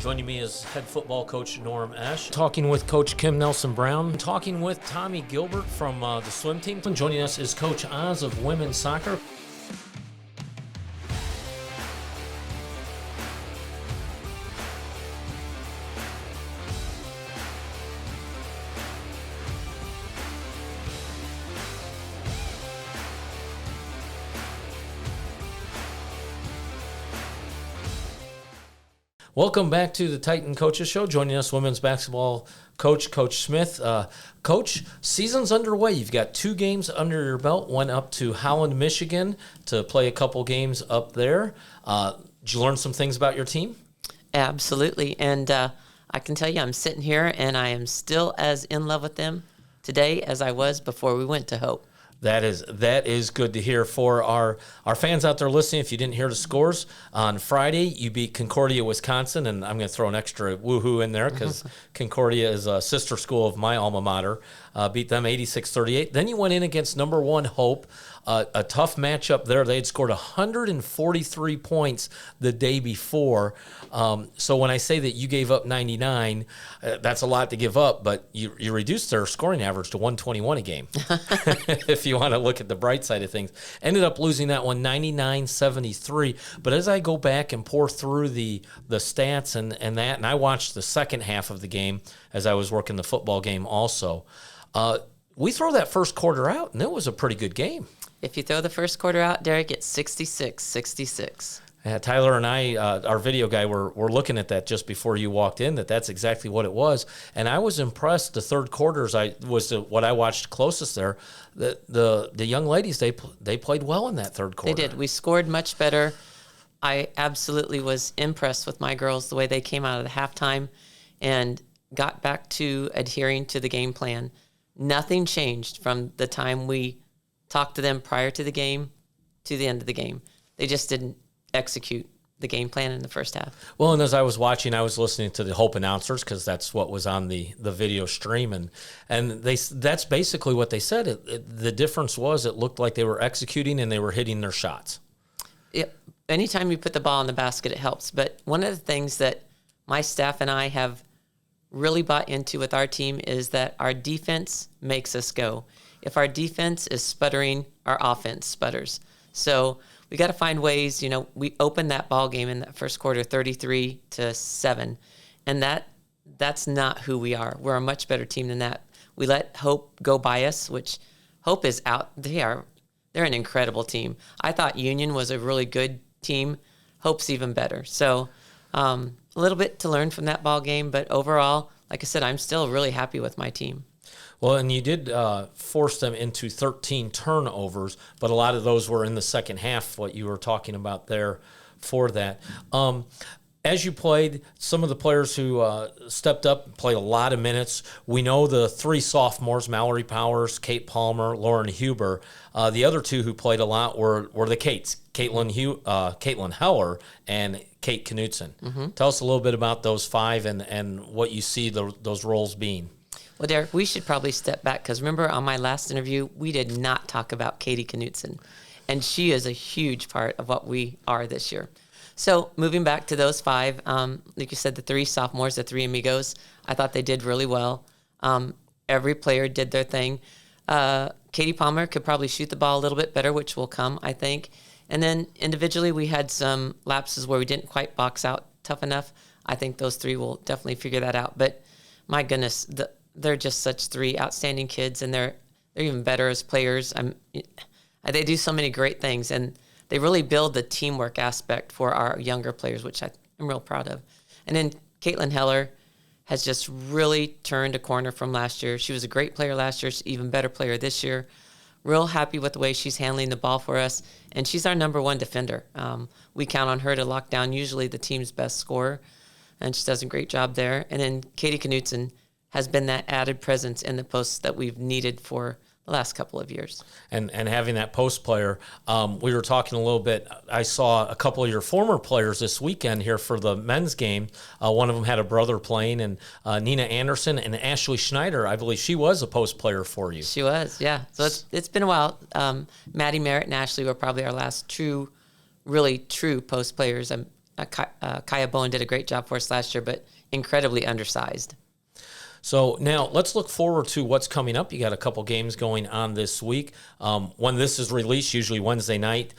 Joining me is head football coach Norm Esch. Talking with Coach Kim Nelson-Brown. Talking with Tommy Gilbert from the swim team. And joining us is Coach Oz of women's soccer. Welcome back to the Titan Coaches Show. Joining us, women's basketball coach, Coach Smith. Coach, season's underway. You've got 2 games under your belt. Went up to Holland, Michigan to play a couple games up there. Did you learn some things about your team? Absolutely. And I can tell you I'm sitting here and I am still as in love with them today as I was before we went to Hope. That is good to hear for our fans out there listening. If you didn't hear the scores, on Friday you beat Concordia, Wisconsin, and I'm going to throw an extra woohoo in there because Concordia is a sister school of my alma mater. Beat them 86-38. Then you went in against number 1 Hope, a tough matchup there. They had scored 143 points the day before. So when I say that you gave up 99, that's a lot to give up, but you reduced their scoring average to 121 a game. If you want to look at the bright side of things. Ended up losing that one 99-73. But as I go back and pour through the stats and I watched the second half of the game as I was working the football game also, we throw that first quarter out, and it was a pretty good game. If you throw the first quarter out, Derek, it's 66-66. Yeah, Tyler and I, our video guy, were looking at that just before you walked in, that's exactly what it was. And I was impressed. The third quarters what I watched closest there. The young ladies, they played well in that third quarter. They did. We scored much better. I absolutely was impressed with my girls, the way they came out of the halftime and got back to adhering to the game plan. Nothing changed from the time we talked to them prior to the game to the end of the game. They just didn't execute the game plan in the first half. Well, and as I was watching, I was listening to the Hope announcers because that's what was on the video stream, and that's basically what they said. The difference was it looked like they were executing and they were hitting their shots. Anytime you put the ball in the basket, it helps. But one of the things that my staff and I have really bought into with our team is that our defense makes us go. If our defense is sputtering, our offense sputters. So we got to find ways. We opened that ball game in that first quarter 33-7, and that's not who we are. We're a much better team than that. We let Hope go by us, which Hope is out. They're an incredible team. I thought Union was a really good team. Hope's even better. So a little bit to learn from that ball game, but overall, like I said, I'm still really happy with my team. Well, and you did force them into 13 turnovers, but a lot of those were in the second half, what you were talking about there for that. As you played, some of the players who stepped up played a lot of minutes. We know the 3 sophomores, Mallory Powers, Kate Palmer, Lauren Huber. The other 2 who played a lot were the Kates, Caitlin Heller and Kate Knutson. Mm-hmm. Tell us a little bit about those 5 and what you see those roles being. Well, Derek, we should probably step back because remember on my last interview, we did not talk about Katie Knutson, and she is a huge part of what we are this year. So moving back to those 5, like you said, the 3 sophomores, the 3 amigos, I thought they did really well. Every player did their thing. Katie Palmer could probably shoot the ball a little bit better, which will come, I think. And then individually, we had some lapses where we didn't quite box out tough enough. I think those 3 will definitely figure that out. But my goodness, they're just such 3 outstanding kids, and they're even better as players. They do so many great things, and they really build the teamwork aspect for our younger players, which I'm real proud of. And then Caitlin Heller has just really turned a corner from last year. She was a great player last year. She's an even better player this year. Real happy with the way she's handling the ball for us, and she's our number 1 defender. We count on her to lock down usually the team's best scorer, and she does a great job there. And then Katie Knutson has been that added presence in the posts that we've needed for the last couple of years. And having that post player, we were talking a little bit. I saw a couple of your former players this weekend here for the men's game. One of them had a brother playing, and Nina Anderson and Ashley Schneider, I believe she was a post player for you. She was, yeah. So it's been a while. Maddie Merritt and Ashley were probably our last really true post players. Kaya Bowen did a great job for us last year, but incredibly undersized. So now let's look forward to what's coming up. You got a couple games going on this week. When this is released, usually Wednesday night,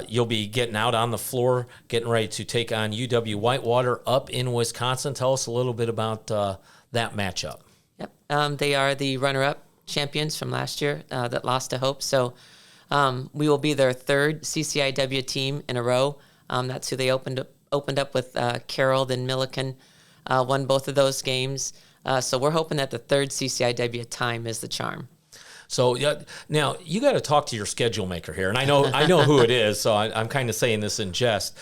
you'll be getting out on the floor, getting ready to take on UW Whitewater up in Wisconsin. Tell us a little bit about that matchup. Yep. They are the runner-up champions from last year that lost to Hope. So we will be their third CCIW team in a row. That's who they opened up with. Carroll, then Milliken won both of those games. So we're hoping that the third CCIW time is the charm. So now you got to talk to your schedule maker here, and I know who it is. So I'm kind of saying this in jest.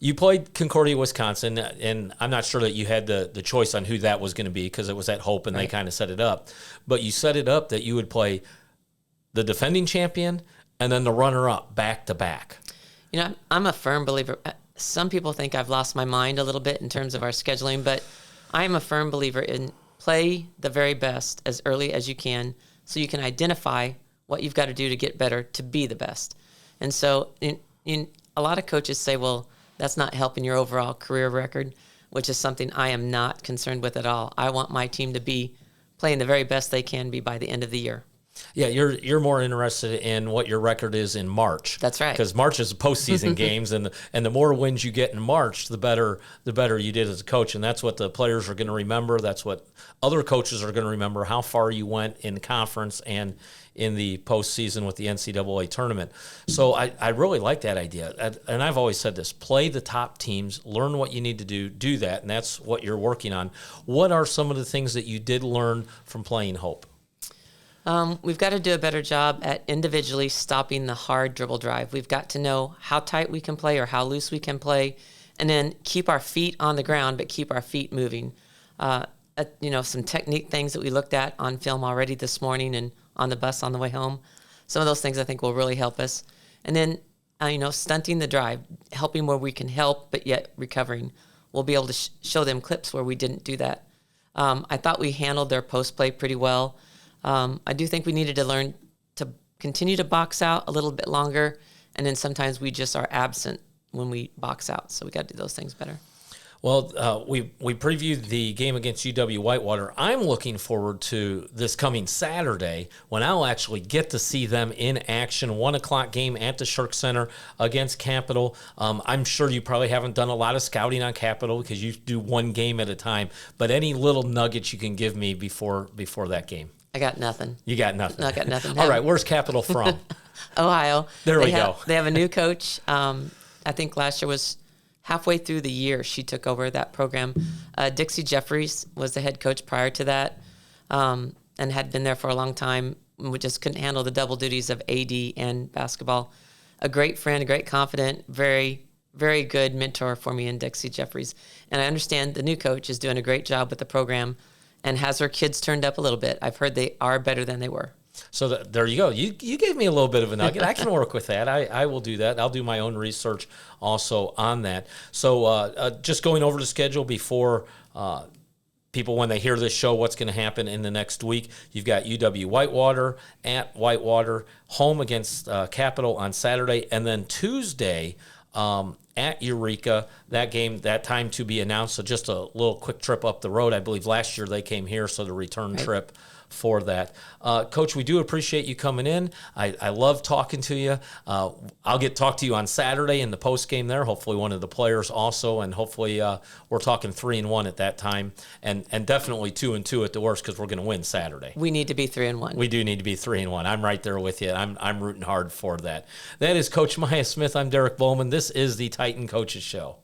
You played Concordia, Wisconsin, and I'm not sure that you had the choice on who that was going to be because it was at Hope, and They kind of set it up. But you set it up that you would play the defending champion and then the runner-up back to back. You know, I'm a firm believer. Some people think I've lost my mind a little bit in terms of our scheduling, but I am a firm believer in play the very best as early as you can so you can identify what you've got to do to get better to be the best. And so in a lot of coaches say, well, that's not helping your overall career record, which is something I am not concerned with at all. I want my team to be playing the very best they can be by the end of the year. Yeah, you're more interested in what your record is in March. That's right. Because March is postseason games, and the more wins you get in March, the better you did as a coach, and that's what the players are going to remember. That's what other coaches are going to remember: how far you went in conference and in the postseason with the NCAA tournament. So I really like that idea, and I've always said this: play the top teams, learn what you need to do that, and that's what you're working on. What are some of the things that you did learn from playing Hope? We've got to do a better job at individually stopping the hard dribble drive. We've got to know how tight we can play or how loose we can play, and then keep our feet on the ground, but keep our feet moving. Some technique things that we looked at on film already this morning and on the bus on the way home. Some of those things I think will really help us. And then, stunting the drive, helping where we can help, but yet recovering. We'll be able to show them clips where we didn't do that. I thought we handled their post play pretty well. I do think we needed to learn to continue to box out a little bit longer, and then sometimes we just are absent when we box out, so we got to do those things better. Well, we previewed the game against UW Whitewater. I'm looking forward to this coming Saturday when I'll actually get to see them in action. 1 o'clock game at the Shirk Center against Capital. I'm sure you probably haven't done a lot of scouting on Capital because you do one game at a time, but any little nuggets you can give me before that game? I got nothing. You got nothing. No, I got nothing. All right, where's Capital from? Ohio. There we go. They have a new coach. I think last year was halfway through the year she took over that program. Dixie Jeffries was the head coach prior to that and had been there for a long time. We just couldn't handle the double duties of AD and basketball. A great friend, a great confidant, very, very good mentor for me in Dixie Jeffries. And I understand the new coach is doing a great job with the program and has her kids turned up a little bit. I've heard they are better than they were. So there you go. You gave me a little bit of a nugget. I can work with that. I will do that. I'll do my own research also on that. So just going over the schedule before people, when they hear this show, what's going to happen in the next week. You've got UW Whitewater at Whitewater, home against Capital on Saturday, and then Tuesday at Eureka, that game, that time to be announced. So just a little quick trip up the road. I believe last year they came here, so the return trip for that. Coach, we do appreciate you coming in. I love talking to you. I'll talk to you on Saturday in the post game there. Hopefully one of the players also, and hopefully we're talking 3-1 at that time, and definitely 2-2 at the worst because we're going to win Saturday. We need to be 3-1. We do need to be 3-1. I'm right there with you. I'm rooting hard for that. That is Coach Maya Smith. I'm Derek Bohlman. This is the Titan Coaches Show.